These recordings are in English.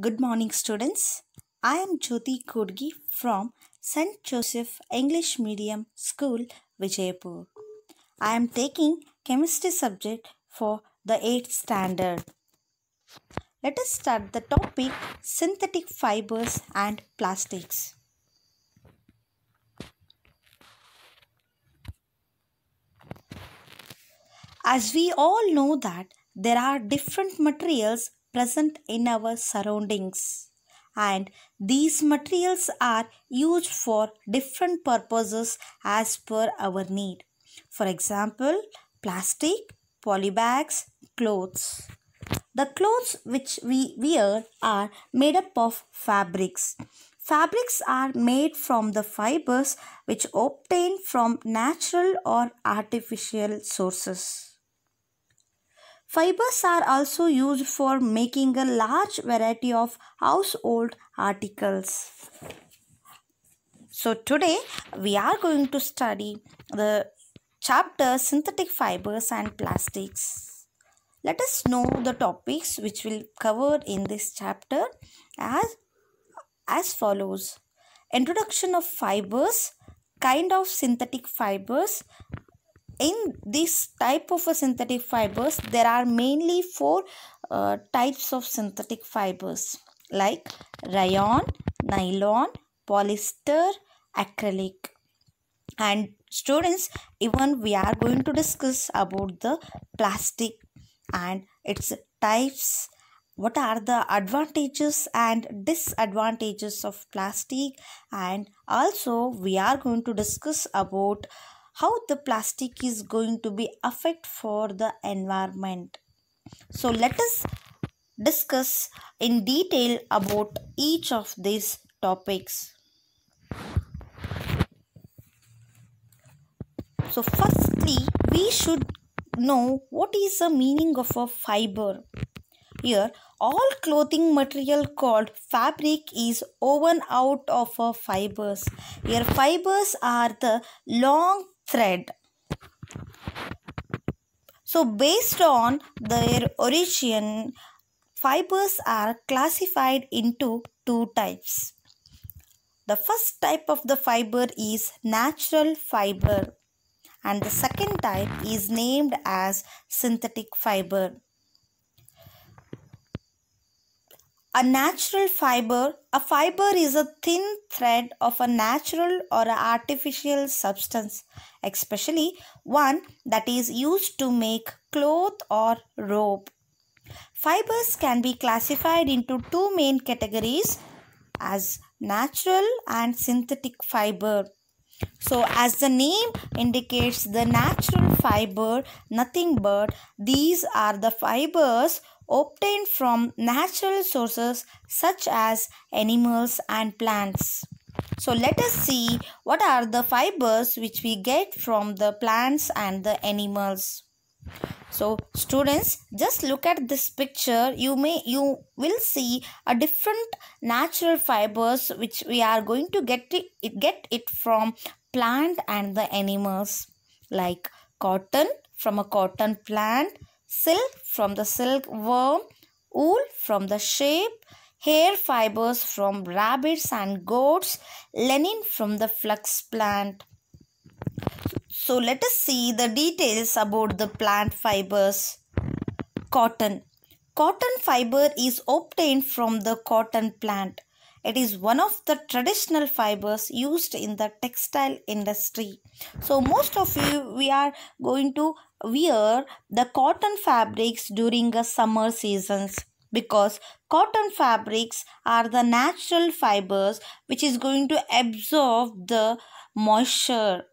Good morning, students. I am Jyoti Kodgi from St. Joseph English Medium School, Vijayapur. I am taking chemistry subject for the 8th standard. Let us start the topic synthetic fibers and plastics. As we all know that there are different materials present in our surroundings and these materials are used for different purposes as per our need. For example, plastic, polybags, clothes. The clothes which we wear are made up of fabrics. Fabrics are made from the fibers which obtained from natural or artificial sources. Fibers are also used for making a large variety of household articles. So today we are going to study the chapter synthetic fibers and plastics. Let us know the topics which will cover in this chapter as follows. Introduction of fibers, kind of synthetic fibers. In this type of a synthetic fibers, there are mainly four types of synthetic fibers like rayon, nylon, polyester, acrylic. And students, even we are going to discuss about the plastic and its types. What are the advantages and disadvantages of plastic, and also we are going to discuss about how the plastic is going to be affect for the environment. So let us discuss in detail about each of these topics. So firstly, we should know what is the meaning of a fiber. Here, all clothing material called fabric is woven out of a fibers. Here, fibers are the long thread. So, based on their origin, fibers are classified into two types. The first type of the fiber is natural fiber, and the second type is named as synthetic fiber. A natural fiber. A fiber is a thin thread of a natural or an artificial substance, especially one that is used to make cloth or rope. Fibers can be classified into two main categories as natural and synthetic fiber. So, as the name indicates, the natural fiber, nothing but these are the fibers obtained from natural sources such as animals and plants. So, let us see what are the fibers which we get from the plants and the animals. So students, just look at this picture. You will see a different natural fibers which we are going to get it from plant and the animals, like cotton from a cotton plant, silk from the silkworm, wool from the sheep, hair fibers from rabbits and goats, linen from the flax plant. So let us see the details about the plant fibers. Cotton. Cotton fiber is obtained from the cotton plant. It is one of the traditional fibers used in the textile industry. So most of we are going to wear the cotton fabrics during the summer seasons, because cotton fabrics are the natural fibers which is going to absorb the moisture.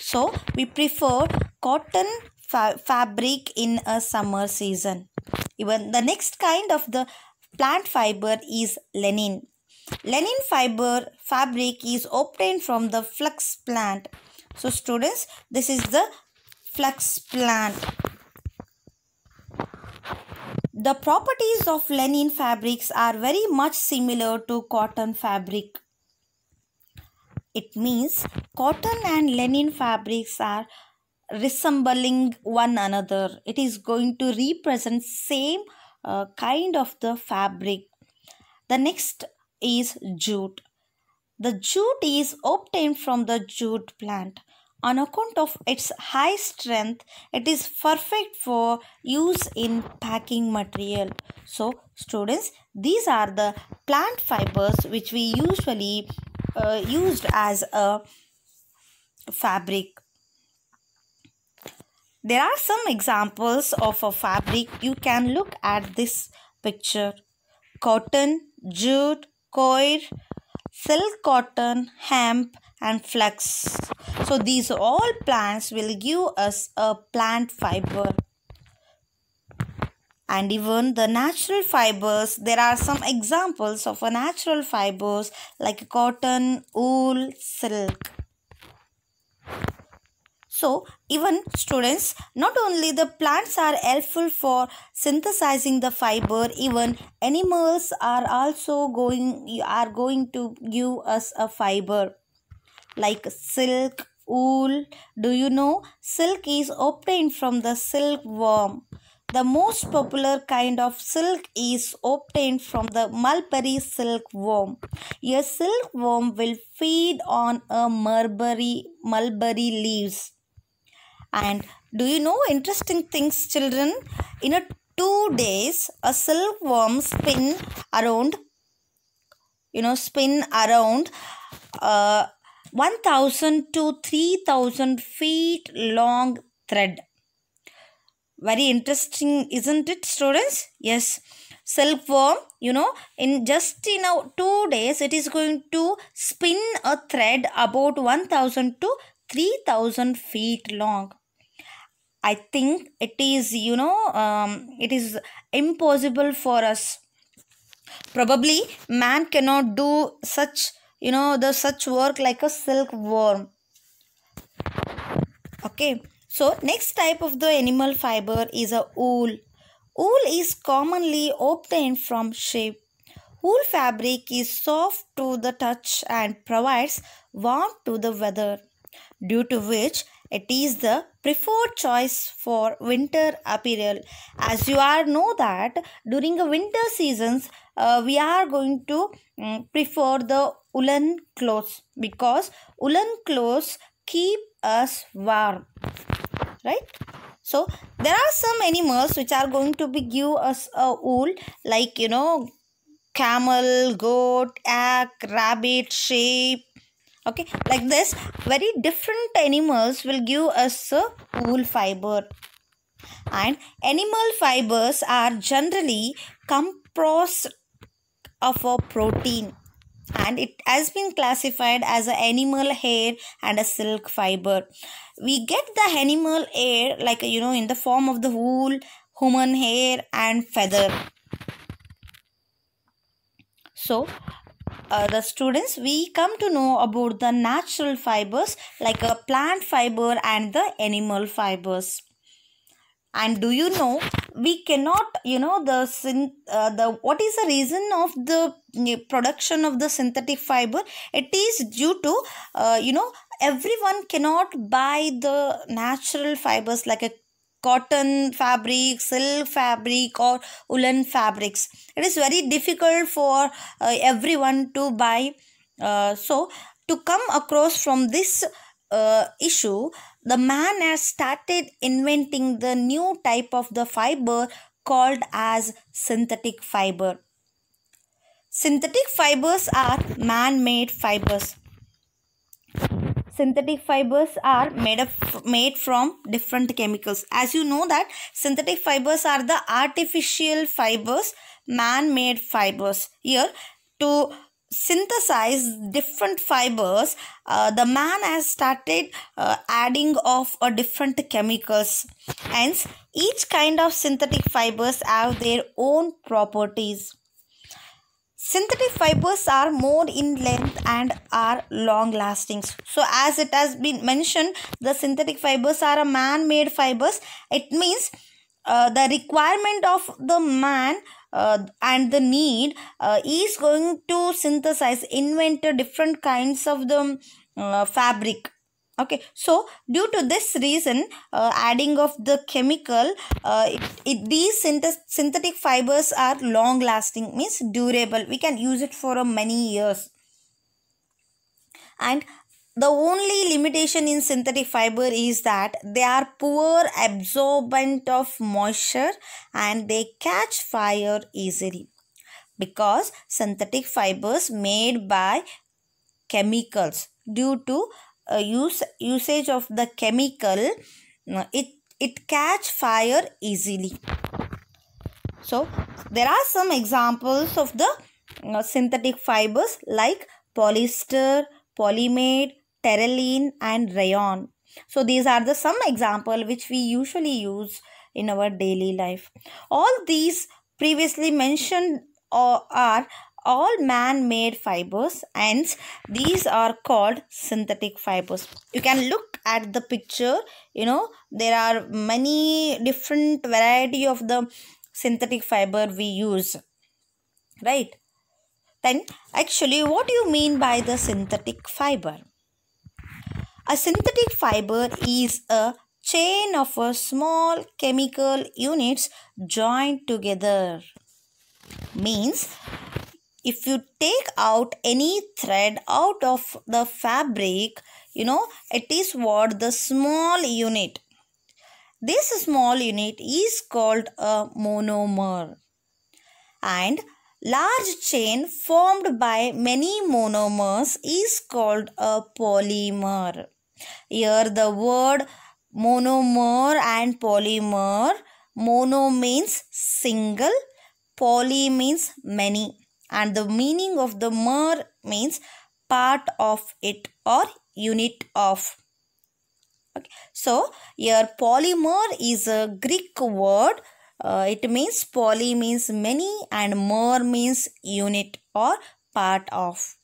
So we prefer cotton fabric in a summer season. Even the next kind of the plant fiber is linen. Linen fiber fabric is obtained from the flax plant. So students, this is the flax plant. The properties of linen fabrics are very much similar to cotton fabric. It means cotton and linen fabrics are resembling one another. It is going to represent same kind of the fabric. The next is jute. The jute is obtained from the jute plant. On account of its high strength, it is perfect for use in packing material. So, students, these are the plant fibers which we usually used as a fabric. There are some examples of a fabric. You can look at this picture. Cotton, jute, coir, silk cotton, hemp and flax. So these all plants will give us a plant fiber. And even the natural fibers, there are some examples of a natural fibers like cotton, wool, silk. So even students, not only the plants are helpful for synthesizing the fiber, even animals are also going to give us a fiber like silk, wool. Do you know silk is obtained from the silkworm? The most popular kind of silk is obtained from the mulberry silkworm. A silkworm will feed on a mulberry leaves. And do you know interesting things, children? In a 2 days, a silkworm spin around 1000 to 3000 feet long thread. Very interesting, isn't it, students? Yes. Silkworm, in 2 days, it is going to spin a thread about 1000 to 3000 feet long. I think it is, it is impossible for us. Probably man cannot do such, such work like a silkworm. Okay. So next type of the animal fiber is a wool. Wool is commonly obtained from sheep. Wool fabric is soft to the touch and provides warmth to the weather, due to which it is the preferred choice for winter apparel. As you all know that during the winter seasons, we are going to prefer the woolen clothes, because woolen clothes keep us warm, right? So there are some animals which are going to be give us a wool, like camel, goat, yak, rabbit, sheep. Okay, like this, very different animals will give us a wool fiber. And animal fibers are generally composed of a protein, and it has been classified as an animal hair and a silk fiber. We get the animal hair like in the form of the wool, human hair and feather. So the students, we come to know about the natural fibers like a plant fiber and the animal fibers. And do you know, we cannot, what is the reason of the production of the synthetic fiber? It is due to, everyone cannot buy the natural fibers like a cotton fabric, silk fabric or woolen fabrics. It is very difficult for everyone to buy. So to come across from this issue, the man has started inventing the new type of the fiber called as synthetic fiber. Synthetic fibers are man-made fibers. Synthetic fibers are made from different chemicals. As you know that synthetic fibers are the artificial fibers, man-made fibers. Here, to synthesize different fibers, the man has started adding of different chemicals. Hence, each kind of synthetic fibers have their own properties. Synthetic fibers are more in length and are long lasting. So as it has been mentioned, the synthetic fibers are a man-made fibers. It means the requirement of the man and the need is going to synthesize, invent different kinds of the fabric. Okay, so due to this reason, adding of the chemical, these synthetic fibers are long lasting, means durable. We can use it for many years. And the only limitation in synthetic fiber is that they are poor absorbent of moisture and they catch fire easily, because synthetic fibers made by chemicals, due to usage of the chemical, it catch fire easily. So there are some examples of the synthetic fibers like polyester, polyamide, terylene and rayon. So these are the some example which we usually use in our daily life. All these previously mentioned are all man-made fibers, and these are called synthetic fibers. You can look at the picture, there are many different variety of the synthetic fiber we use, right? Then actually, what do you mean by the synthetic fiber? A synthetic fiber is a chain of a small chemical units joined together. Means if you take out any thread out of the fabric, it is what the small unit. This small unit is called a monomer. And large chain formed by many monomers is called a polymer. Here the word monomer and polymer, mono means single, poly means many, and the meaning of the mer means part of it or unit of. Okay. So here polymer is a Greek word. It means poly means many and mer means unit or part of.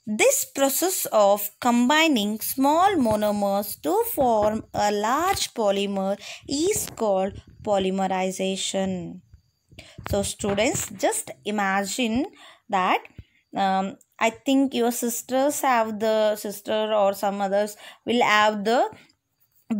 This process of combining small monomers to form a large polymer is called polymerization. So students, just imagine that I think your sisters have the sister or some others will have the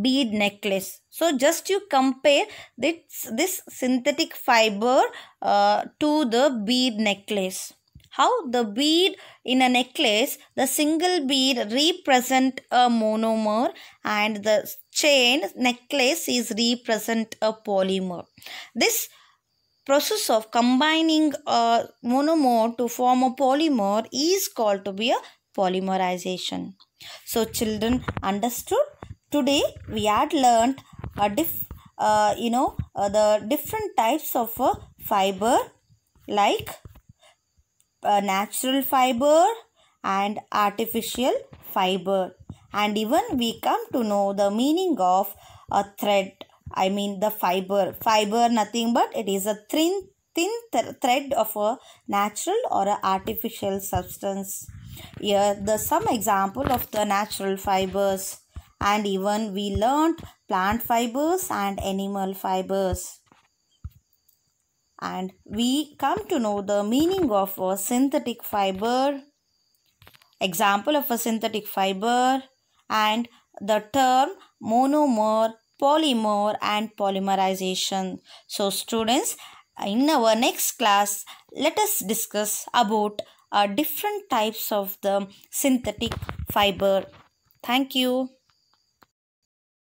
bead necklace. So just you compare this synthetic fiber to the bead necklace. How the bead in a necklace, the single bead represent a monomer and the chain necklace is represent a polymer. This process of combining a monomer to form a polymer is called to be a polymerization. So children understood? Today we had learned the different types of fiber, like natural fiber and artificial fiber, and even we come to know the meaning of a thread. I mean the fiber nothing but it is a thin thread of a natural or a artificial substance. Here the some example of the natural fibers, and even we learned plant fibers and animal fibers. And we come to know the meaning of a synthetic fiber, example of a synthetic fiber, and the term monomer, polymer and polymerization. So students, in our next class, let us discuss about different types of the synthetic fiber. Thank you.